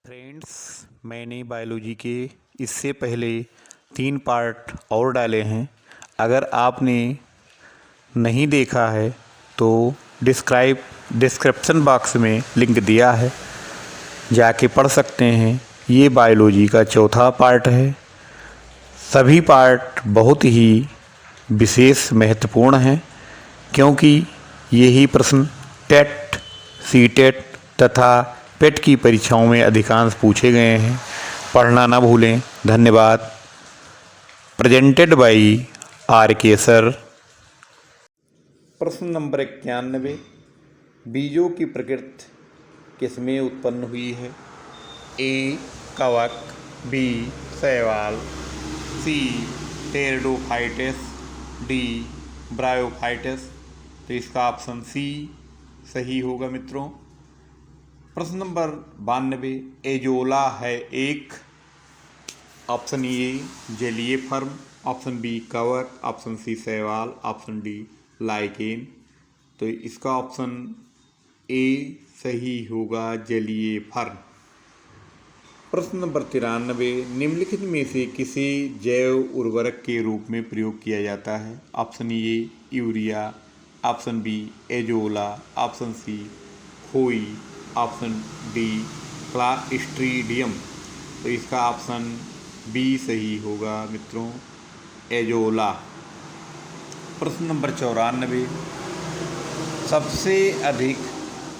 Friends, मैंने biology के इससे पहले 3 पार्ट और डाले हैं। अगर आपने नहीं देखा है तो डिस्क्रिप्शन बॉक्स में लिंक दिया है, जाके पढ़ सकते हैं। ये बायोलॉजी का चौथा पार्ट है। सभी पार्ट बहुत ही विशेष महत्वपूर्ण हैं, क्योंकि यही प्रश्न टेट, सीटेट तथा पेट की परीक्षाओं में अधिकांश पूछे गए हैं। पढ़ना ना भूलें। धन्यवाद। प्रेजेंटेड बाई आर के सर। प्रश्न नंबर 91, बीजों की प्रकृति किसमें उत्पन्न हुई है? ए कवक, बी शैवाल, सी टेरिडोफाइटस, डी ब्रायोफाइटस। तो इसका ऑप्शन सी सही होगा मित्रों। प्रश्न नंबर 92, एजोला है एक। ऑप्शन ए जलीय फर्म, ऑप्शन बी कवक, ऑप्शन सी शैवाल, ऑप्शन डी लाइकेन। तो इसका ऑप्शन ए सही होगा, जलीय फर्म। प्रश्न नंबर 93, निम्नलिखित में से किसे जैव उर्वरक के रूप में प्रयोग किया जाता है? Option A urea, option B azolla, option C खोई, ऑप्शन डी क्लास्ट्रीडियम। तो इसका ऑप्शन बी सही होगा मित्रों, एजोला। प्रश्न नंबर 94, सबसे अधिक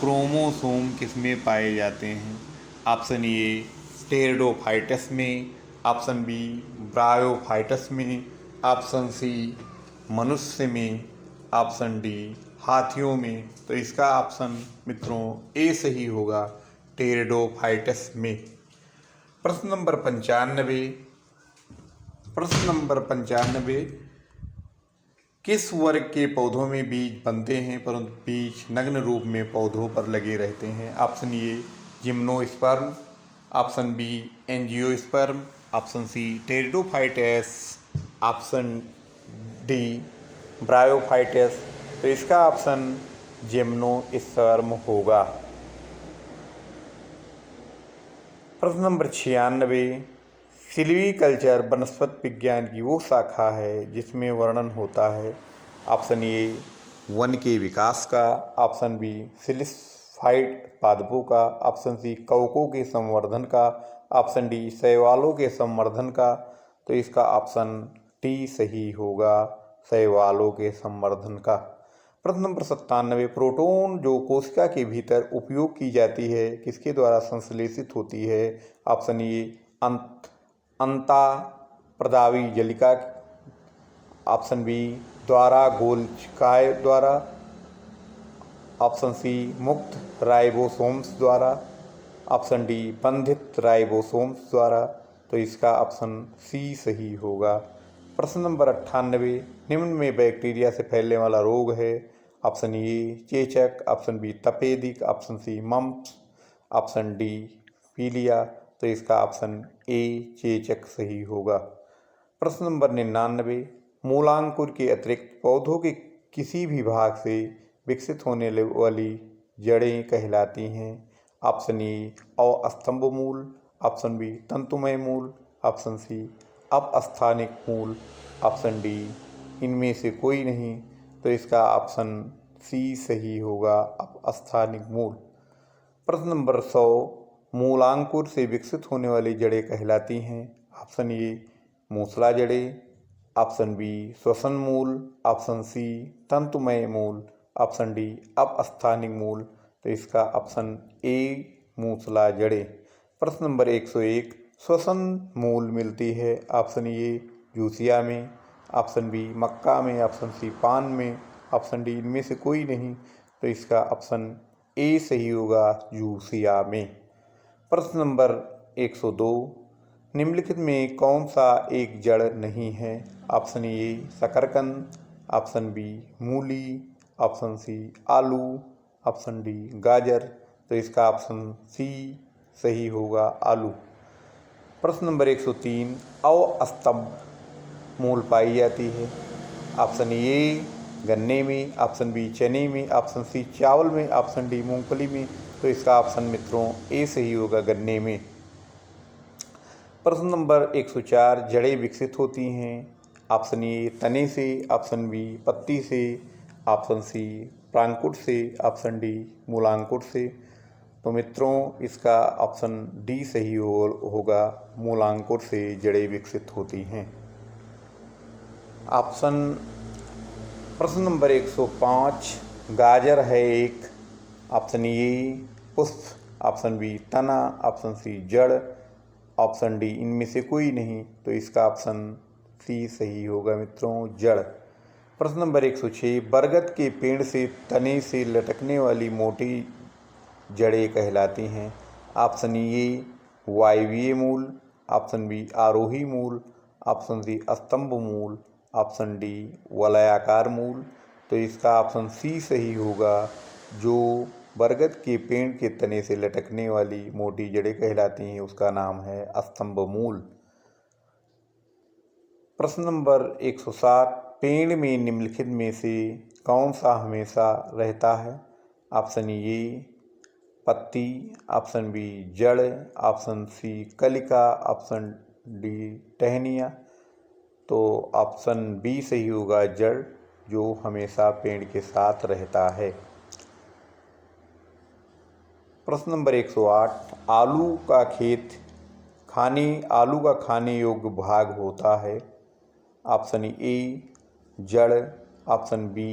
क्रोमोसोम किसमें पाए जाते हैं? ऑप्शन ए टेरिडोफाइटस में, ऑप्शन बी ब्रायोफाइटस में, ऑप्शन सी मनुष्य में, ऑप्शन डी हाथियों में। तो इसका ऑप्शन मित्रों ए सही होगा, टेरिडोफाइटस में। प्रश्न नंबर 95, किस वर्ग के पौधों में बीज बनते हैं परंतु बीज नग्न रूप में पौधों पर लगे रहते हैं? Option A gymnosperm, option B angiosperm, option C pteridophytes, option D bryophytes. तो इसका ऑप्शन जिम्नोस्पर्म होगा। प्रश्न नंबर 96, सिल्वीकल्चर वनस्पति विज्ञान की वो शाखा है जिसमें वर्णन होता है? ऑप्शन ए वन के विकास का, ऑप्शन बी सिलिफाइड पादपों का, ऑप्शन सी कवकों के संवर्धन का, ऑप्शन डी शैवालों के संवर्धन का। तो इसका ऑप्शन डी सही होगा, शैवालों के संवर्धन का। प्रश्न नंबर 97, प्रोटॉन जो कोशिका के भीतर उपयोग की जाती है किसके द्वारा संश्लेषित होती है? ऑप्शन ए अंता प्रदावी जलिका, ऑप्शन बी द्वारा गोलचिकाय द्वारा, ऑप्शन सी मुक्त राइबोसोम्स द्वारा, ऑप्शन डी बंधित राइबोसोम्स द्वारा। तो इसका ऑप्शन सी सही होगा। प्रश्न नंबर 98, निम्न में बैक्टीरिया से फैलने वाला रोग है? ऑप्शन ए चेचक, ऑप्शन बी तपेदिक, option C mumps, option D पीलिया। तो इसका ऑप्शन ए चेचक सही होगा। प्रश्न नंबर 99, मूलांकुर के अतिरिक्त पौधों के किसी भी भाग से विकसित होने वाली जड़ें कहलाती हैं? ऑप्शन ए अस्तंभ मूल, ऑप्शन बी तंतुमय मूल, ऑप्शन सी अपस्थानिक मूल, ऑप्शन डी इनमें से कोई नहीं। तो इसका ऑप्शन सी सही होगा, अपस्थानिक मूल। प्रश्न नंबर 100, मूलांकुर से विकसित होने वाली जड़ें कहलाती हैं? ऑप्शन ए मूसला जड़ें, ऑप्शन बी श्वसन मूल, ऑप्शन सी तंतुमय मूल, ऑप्शन डी अपस्थानिक मूल। तो इसका ऑप्शन ए मूसला जड़ें। प्रश्न नंबर 101, श्वसन मूल मिलती है? ऑप्शन ए यूसिया में, ऑप्शन बी मक्का में, ऑप्शन सी पान में, ऑप्शन डी इनमें से कोई नहीं। तो इसका ऑप्शन ए सही होगा, यूसिया में। प्रश्न नंबर 102, निम्नलिखित में कौन सा एक जड़ नहीं है? ऑप्शन ए शकरकंद, ऑप्शन बी मूली, ऑप्शन सी आलू, ऑप्शन डी गाजर। तो इसका ऑप्शन सी सही होगा, आलू। प्रश्न नंबर 103, अवस्तंभ मूल पाई जाती है? ऑप्शन ए गन्ने में, ऑप्शन बी चने में, ऑप्शन सी चावल में, ऑप्शन डी मूंगफली में। तो इसका ऑप्शन मित्रों ए सही होगा, गन्ने में। प्रश्न नंबर 104, जड़ें विकसित होती हैं। ऑप्शन ए तने से, ऑप्शन बी पत्ती से, ऑप्शन सी प्रांकुट से, ऑप्शन डी मूलांकुट से। तो मित्रों इसका ऑप्शन डी सही होगा, मूलांकुट से जड़ें विकसित होती हैं। प्रश्न नंबर 105, गाजर है एक। ऑप्शन ए पुष्प, ऑप्शन बी तना, ऑप्शन सी जड़, ऑप्शन डी इनमें से कोई नहीं। तो इसका ऑप्शन सी सही होगा मित्रों, जड़। प्रश्न नंबर 106, बरगद के पेड़ से तने से लटकने वाली मोटी जड़ें कहलाती हैं। ऑप्शन ए वायवीय मूल, ऑप्शन बी आरोही मूल, ऑप्शन सी स्तंभ मूल, ऑप्शन डी वलयाकार मूल। तो इसका ऑप्शन सी सही होगा, जो बरगद के पेड़ के तने से लटकने वाली मोटी जड़ें कहलाती हैं उसका नाम है स्तंभ मूल। प्रश्न नंबर 107, पेड़ में निम्नलिखित में से कौन सा हमेशा रहता है। ऑप्शन ए पत्ती, ऑप्शन बी जड़, ऑप्शन सी कलिका, ऑप्शन डी टहनियाँ। तो ऑप्शन बी सही होगा, जड़, जो हमेशा पेड़ के साथ रहता है। प्रश्न नंबर 108, आलू का खाने योग्य भाग होता है। ऑप्शन ए जड़, ऑप्शन बी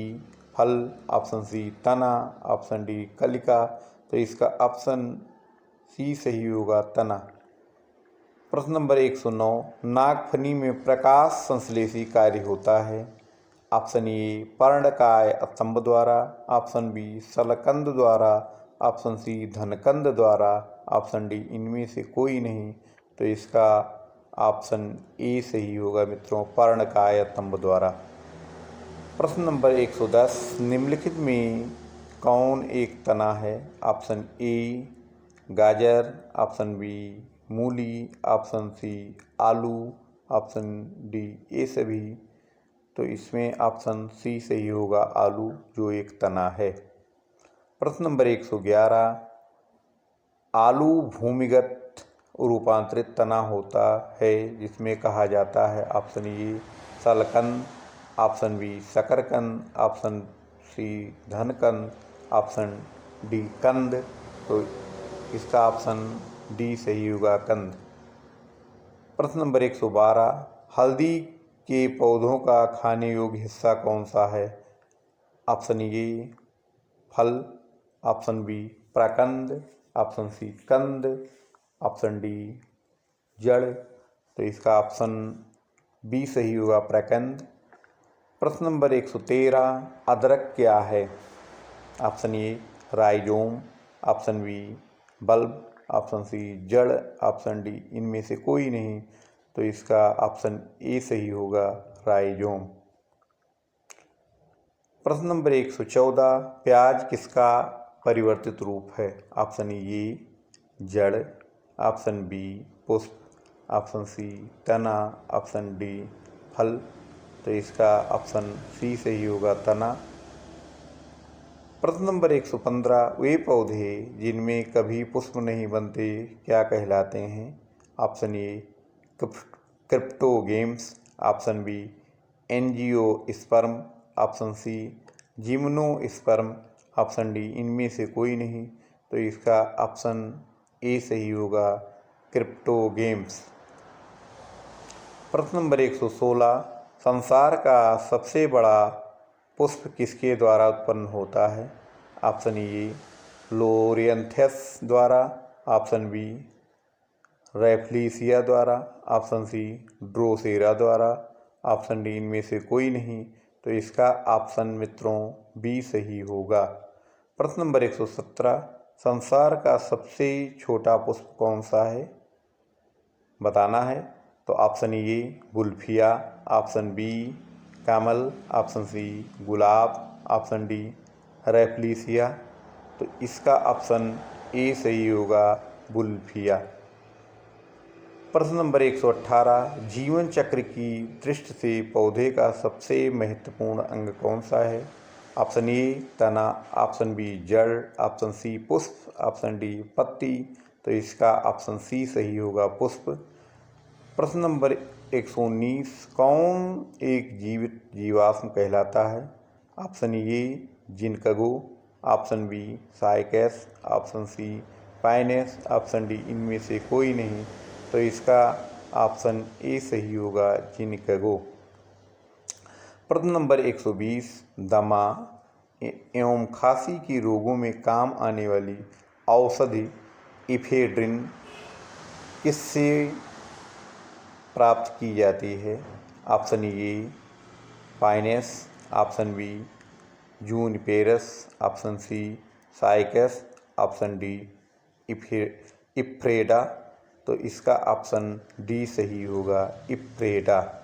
फल, ऑप्शन सी तना, ऑप्शन डी कलिका। तो इसका ऑप्शन सी सही होगा, तना। प्रश्न नंबर 109, नागफनी में प्रकाश संश्लेषी कार्य होता है। ऑप्शन ए पर्णकाय स्तंभ द्वारा, ऑप्शन बी शलकंद द्वारा, ऑप्शन सी धनकंद द्वारा, ऑप्शन डी इनमें से कोई नहीं। तो इसका ऑप्शन ए सही होगा मित्रों, पर्णकाय स्तंभ द्वारा। प्रश्न नंबर 110, निम्नलिखित में कौन एक तना है। ऑप्शन ए गाजर, ऑप्शन बी मूली, ऑप्शन सी आलू, ऑप्शन डी ये सभी। तो इसमें ऑप्शन सी सही होगा, आलू, जो एक तना है। प्रश्न नंबर 111, आलू भूमिगत रूपांतरित तना होता है जिसमें कहा जाता है। ऑप्शन ए शलकंद, ऑप्शन बी शकरकंद, ऑप्शन सी धनकंद, ऑप्शन डी कंद। तो इसका ऑप्शन डी सही होगा, कंद। प्रश्न नंबर 112, हल्दी के पौधों का खाने योग्य हिस्सा कौन सा है। ऑप्शन ए फल, ऑप्शन बी प्रकंद, ऑप्शन सी कंद, ऑप्शन डी जड़। तो इसका ऑप्शन बी सही होगा, प्रकंद। प्रश्न नंबर 113, अदरक क्या है। Option A rhizome, option B bulb, option C जड़, ऑप्शन डी इनमें से कोई नहीं। तो इसका ऑप्शन ए सही होगा, राइजोम। प्रश्न नंबर 114, प्याज किसका परिवर्तित रूप है। ऑप्शन ए जड़, ऑप्शन बी पुष्प, ऑप्शन सी तना, ऑप्शन डी फल। तो इसका ऑप्शन सी सही होगा, तना। प्रश्न नंबर 115, वे पौधे जिनमें कभी पुष्प नहीं बनते क्या कहलाते हैं। Option A cryptogams, option B angiosperm, option C gymnosperm, option D इनमें से कोई नहीं। तो इसका ऑप्शन ए सही होगा, क्रिप्टोगेम्स। प्रश्न नंबर 116, संसार का सबसे बड़ा पुष्प किसके द्वारा उत्पन्न होता है। ऑप्शन ए लोरियंथस द्वारा, ऑप्शन बी रैफ्लेसिया द्वारा, ऑप्शन सी ड्रोसेरा द्वारा, ऑप्शन डी इनमें से कोई नहीं। तो इसका ऑप्शन मित्रों बी सही होगा। प्रश्न नंबर 117, संसार का सबसे छोटा पुष्प कौन सा है, बताना है। तो ऑप्शन ए गुल्फिया, ऑप्शन बी कमल, ऑप्शन सी गुलाब, ऑप्शन डी रैफ्लेसिया। तो इसका ऑप्शन ए सही होगा, गुल्फिया। प्रश्न नंबर 118, जीवन चक्र की दृष्टि से पौधे का सबसे महत्वपूर्ण अंग कौन सा है। ऑप्शन ए तना, ऑप्शन बी जड़, ऑप्शन सी पुष्प, ऑप्शन डी पत्ती। तो इसका ऑप्शन सी सही होगा, पुष्प। प्रश्न नंबर 119, कौन एक जीवित जीवाश्म कहलाता है? Option A ginkgo, option B cycas, option C pinus, option D इनमें से कोई नहीं। तो इसका ऑप्शन ए सही होगा, जिनकगो। प्रश्न नंबर 120, दमा एवं खांसी के रोगों में काम आने वाली औषधि इफेड्रिन किससे प्राप्त की जाती है? Option A pinus, option B juniperus, option C cycas, option D इफ्रेडा। तो इसका ऑप्शन डी सही होगा, इफ्रेडा।